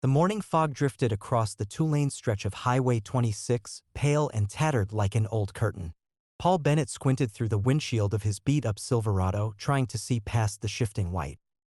The morning fog drifted across the two-lane stretch of Highway 26, pale and tattered like an old curtain. Paul Bennett squinted through the windshield of his beat-up Silverado, trying to see past the shifting white.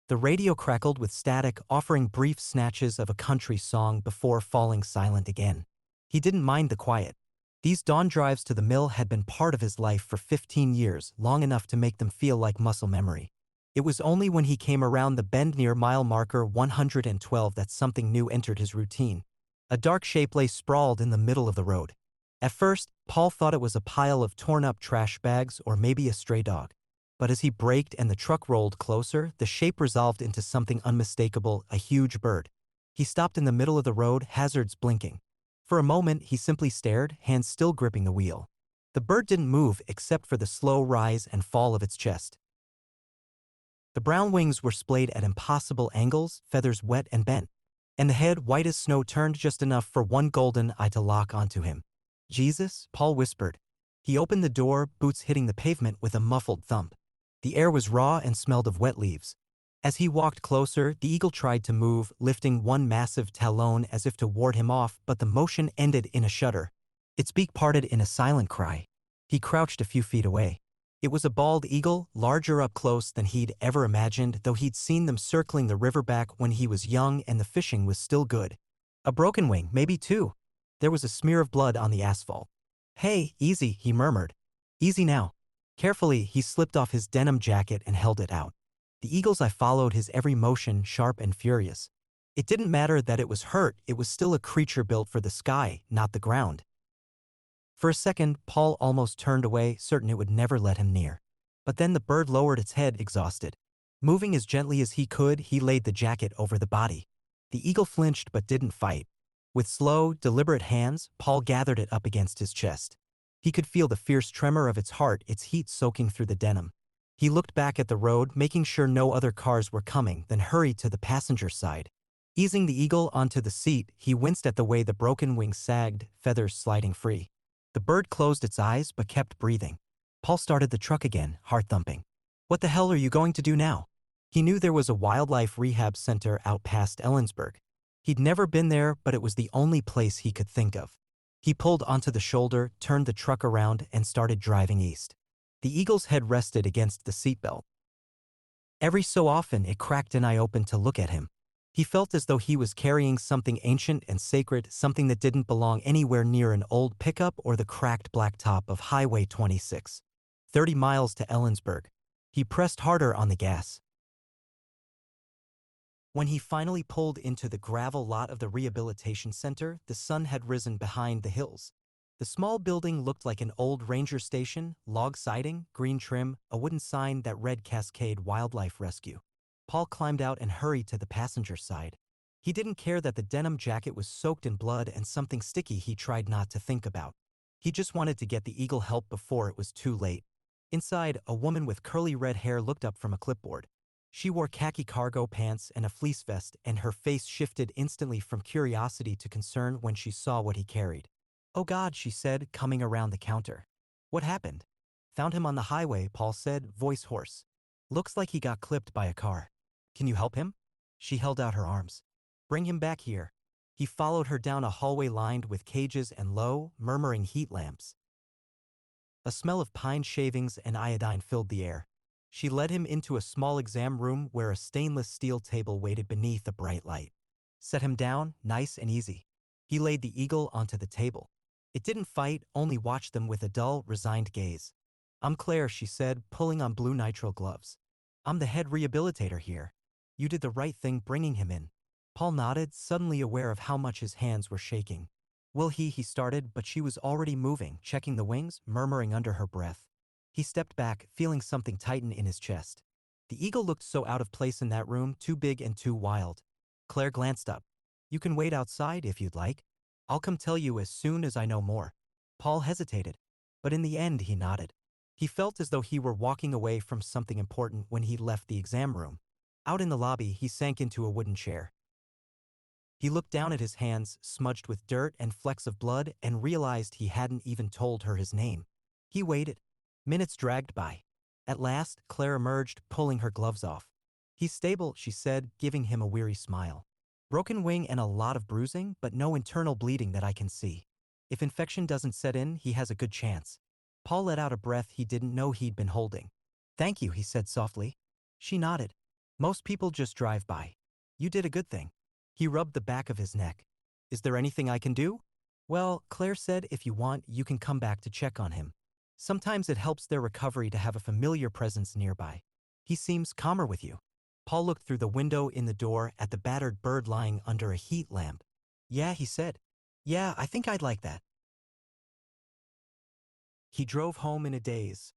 The radio crackled with static, offering brief snatches of a country song before falling silent again. He didn't mind the quiet. These dawn drives to the mill had been part of his life for 15 years, long enough to make them feel like muscle memory. It was only when he came around the bend near mile marker 112 that something new entered his routine. A dark shape lay sprawled in the middle of the road. At first, Paul thought it was a pile of torn-up trash bags or maybe a stray dog. But as he braked and the truck rolled closer, the shape resolved into something unmistakable, a huge bird. He stopped in the middle of the road, hazards blinking. For a moment, he simply stared, hands still gripping the wheel. The bird didn't move except for the slow rise and fall of its chest. The brown wings were splayed at impossible angles, feathers wet and bent. And the head, white as snow, turned just enough for one golden eye to lock onto him. "Jesus?" Paul whispered. He opened the door, boots hitting the pavement with a muffled thump. The air was raw and smelled of wet leaves. As he walked closer, the eagle tried to move, lifting one massive talon as if to ward him off, but the motion ended in a shudder. Its beak parted in a silent cry. He crouched a few feet away. It was a bald eagle, larger up close than he'd ever imagined, though he'd seen them circling the river back when he was young and the fishing was still good. A broken wing, maybe two. There was a smear of blood on the asphalt. "Hey, easy," he murmured. "Easy now." Carefully, he slipped off his denim jacket and held it out. The eagle's eye followed his every motion, sharp and furious. It didn't matter that it was hurt, it was still a creature built for the sky, not the ground. For a second, Paul almost turned away, certain it would never let him near. But then the bird lowered its head, exhausted. Moving as gently as he could, he laid the jacket over the body. The eagle flinched but didn't fight. With slow, deliberate hands, Paul gathered it up against his chest. He could feel the fierce tremor of its heart, its heat soaking through the denim. He looked back at the road, making sure no other cars were coming, then hurried to the passenger side. Easing the eagle onto the seat, he winced at the way the broken wings sagged, feathers sliding free. The bird closed its eyes but kept breathing. Paul started the truck again, heart thumping. What the hell are you going to do now? He knew there was a wildlife rehab center out past Ellensburg. He'd never been there, but it was the only place he could think of. He pulled onto the shoulder, turned the truck around, and started driving east. The eagle's head rested against the seatbelt. Every so often it cracked an eye open to look at him. He felt as though he was carrying something ancient and sacred, something that didn't belong anywhere near an old pickup or the cracked blacktop of Highway 26. 30 miles to Ellensburg. He pressed harder on the gas. When he finally pulled into the gravel lot of the rehabilitation center, the sun had risen behind the hills. The small building looked like an old ranger station, log siding, green trim, a wooden sign that read Cascade Wildlife Rescue. Paul climbed out and hurried to the passenger side. He didn't care that the denim jacket was soaked in blood and something sticky he tried not to think about. He just wanted to get the eagle help before it was too late. Inside, a woman with curly red hair looked up from a clipboard. She wore khaki cargo pants and a fleece vest, and her face shifted instantly from curiosity to concern when she saw what he carried. "Oh God," she said, coming around the counter. "What happened?" "Found him on the highway," Paul said, voice hoarse. "Looks like he got clipped by a car. Can you help him?" She held out her arms. "Bring him back here." He followed her down a hallway lined with cages and low, murmuring heat lamps. A smell of pine shavings and iodine filled the air. She led him into a small exam room where a stainless steel table waited beneath a bright light. "Set him down, nice and easy." He laid the eagle onto the table. It didn't fight, only watched them with a dull, resigned gaze. "I'm Claire," she said, pulling on blue nitrile gloves. "I'm the head rehabilitator here. You did the right thing bringing him in." Paul nodded, suddenly aware of how much his hands were shaking. "Will he started, but she was already moving, checking the wings, murmuring under her breath. He stepped back, feeling something tighten in his chest. The eagle looked so out of place in that room, too big and too wild. Claire glanced up. "You can wait outside if you'd like. I'll come tell you as soon as I know more." Paul hesitated, but in the end he nodded. He felt as though he were walking away from something important when he left the exam room. Out in the lobby, he sank into a wooden chair. He looked down at his hands, smudged with dirt and flecks of blood, and realized he hadn't even told her his name. He waited. Minutes dragged by. At last, Claire emerged, pulling her gloves off. "He's stable," she said, giving him a weary smile. Broken wing and a lot of bruising, but no internal bleeding that I can see. If infection doesn't set in, he has a good chance. Paul let out a breath he didn't know he'd been holding. Thank you, he said softly. She nodded. Most people just drive by. You did a good thing. He rubbed the back of his neck. Is there anything I can do? Well, Claire said if you want, you can come back to check on him. Sometimes it helps their recovery to have a familiar presence nearby. He seems calmer with you. Paul looked through the window in the door at the battered bird lying under a heat lamp. Yeah, he said. Yeah, I think I'd like that. He drove home in a daze,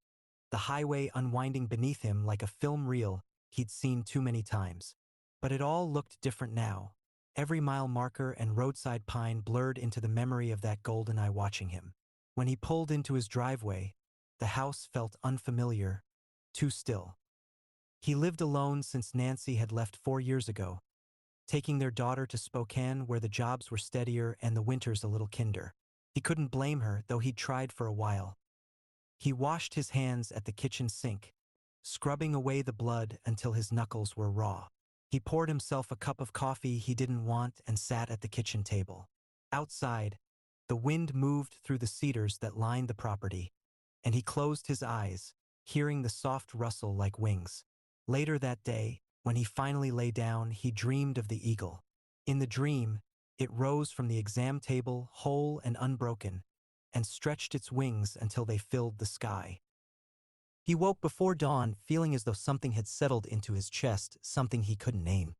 the highway unwinding beneath him like a film reel he'd seen too many times. But it all looked different now. Every mile marker and roadside pine blurred into the memory of that golden eye watching him. When he pulled into his driveway, the house felt unfamiliar, too still. He lived alone since Nancy had left 4 years ago, taking their daughter to Spokane where the jobs were steadier and the winters a little kinder. He couldn't blame her, though he'd tried for a while. He washed his hands at the kitchen sink, scrubbing away the blood until his knuckles were raw. He poured himself a cup of coffee he didn't want and sat at the kitchen table. Outside, the wind moved through the cedars that lined the property, and he closed his eyes, hearing the soft rustle like wings. Later that day, when he finally lay down, he dreamed of the eagle. In the dream, it rose from the exam table whole and unbroken, and stretched its wings until they filled the sky. He woke before dawn, feeling as though something had settled into his chest, something he couldn't name.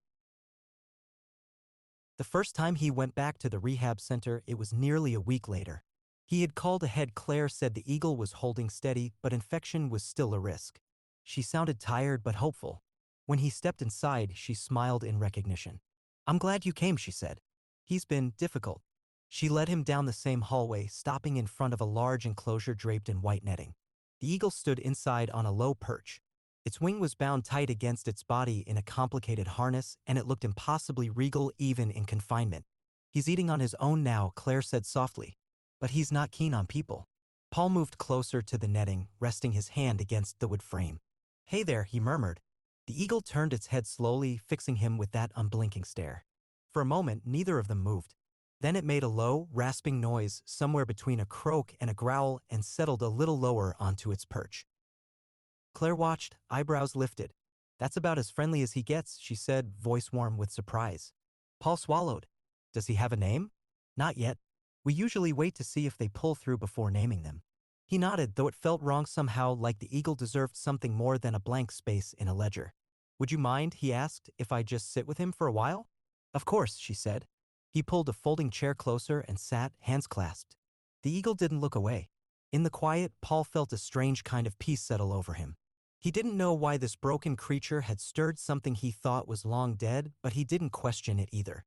The first time he went back to the rehab center, it was nearly a week later. He had called ahead. Claire said the eagle was holding steady, but infection was still a risk. She sounded tired but hopeful. When he stepped inside, she smiled in recognition. I'm glad you came, she said. He's been difficult. She led him down the same hallway, stopping in front of a large enclosure draped in white netting. The eagle stood inside on a low perch. Its wing was bound tight against its body in a complicated harness, and it looked impossibly regal even in confinement. He's eating on his own now, Claire said softly. But he's not keen on people. Paul moved closer to the netting, resting his hand against the wood frame. Hey there, he murmured. The eagle turned its head slowly, fixing him with that unblinking stare. For a moment, neither of them moved. Then it made a low, rasping noise somewhere between a croak and a growl and settled a little lower onto its perch. Claire watched, eyebrows lifted. That's about as friendly as he gets, she said, voice warm with surprise. Paul swallowed. Does he have a name? Not yet. We usually wait to see if they pull through before naming them. He nodded, though it felt wrong somehow, like the eagle deserved something more than a blank space in a ledger. Would you mind, he asked, if I just sit with him for a while? Of course, she said. He pulled a folding chair closer and sat, hands clasped. The eagle didn't look away. In the quiet, Paul felt a strange kind of peace settle over him. He didn't know why this broken creature had stirred something he thought was long dead, but he didn't question it either.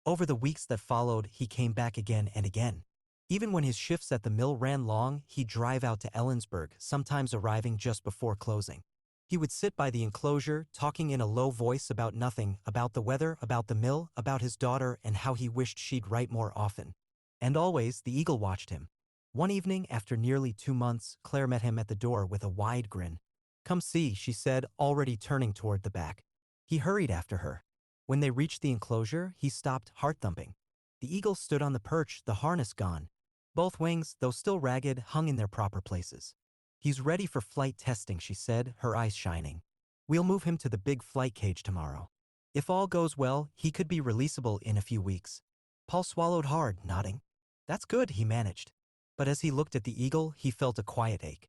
Over the weeks that followed, he came back again and again. Even when his shifts at the mill ran long, he'd drive out to Ellensburg, sometimes arriving just before closing. He would sit by the enclosure, talking in a low voice about nothing, about the weather, about the mill, about his daughter, and how he wished she'd write more often. And always, the eagle watched him. One evening, after nearly 2 months, Claire met him at the door with a wide grin. Come see, she said, already turning toward the back. He hurried after her. When they reached the enclosure, he stopped, heart thumping. The eagle stood on the perch, the harness gone. Both wings, though still ragged, hung in their proper places. He's ready for flight testing, she said, her eyes shining. We'll move him to the big flight cage tomorrow. If all goes well, he could be releasable in a few weeks. Paul swallowed hard, nodding. That's good, he managed. But as he looked at the eagle, he felt a quiet ache.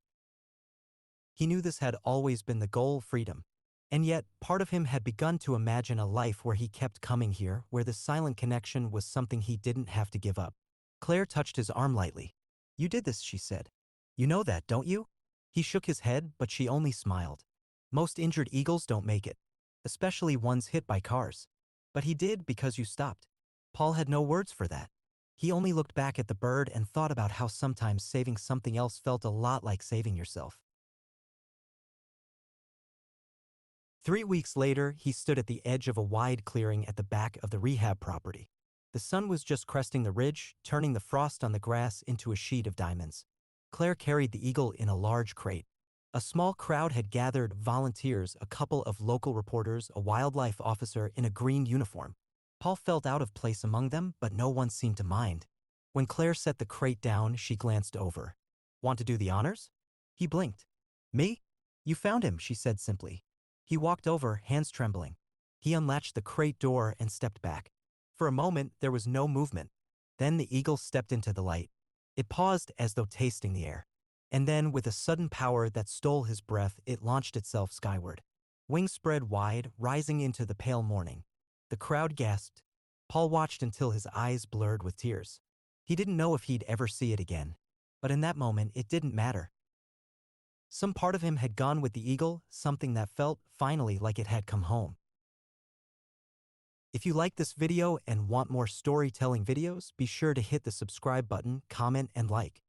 He knew this had always been the goal, freedom. And yet, part of him had begun to imagine a life where he kept coming here, where the silent connection was something he didn't have to give up. Claire touched his arm lightly. You did this, she said. You know that, don't you? He shook his head, but she only smiled. Most injured eagles don't make it, especially ones hit by cars. But he did because you stopped. Paul had no words for that. He only looked back at the bird and thought about how sometimes saving something else felt a lot like saving yourself. 3 weeks later, he stood at the edge of a wide clearing at the back of the rehab property. The sun was just cresting the ridge, turning the frost on the grass into a sheet of diamonds. Claire carried the eagle in a large crate. A small crowd had gathered: volunteers, a couple of local reporters, a wildlife officer in a green uniform. Paul felt out of place among them, but no one seemed to mind. When Claire set the crate down, she glanced over. "Want to do the honors?" He blinked. "Me? You found him," she said simply. He walked over, hands trembling. He unlatched the crate door and stepped back. For a moment, there was no movement. Then the eagle stepped into the light. It paused as though tasting the air. And then, with a sudden power that stole his breath, it launched itself skyward. Wings spread wide, rising into the pale morning. The crowd gasped. Paul watched until his eyes blurred with tears. He didn't know if he'd ever see it again. But in that moment, it didn't matter. Some part of him had gone with the eagle, something that felt, finally, like it had come home. If you like this video and want more storytelling videos, be sure to hit the subscribe button, comment, and like.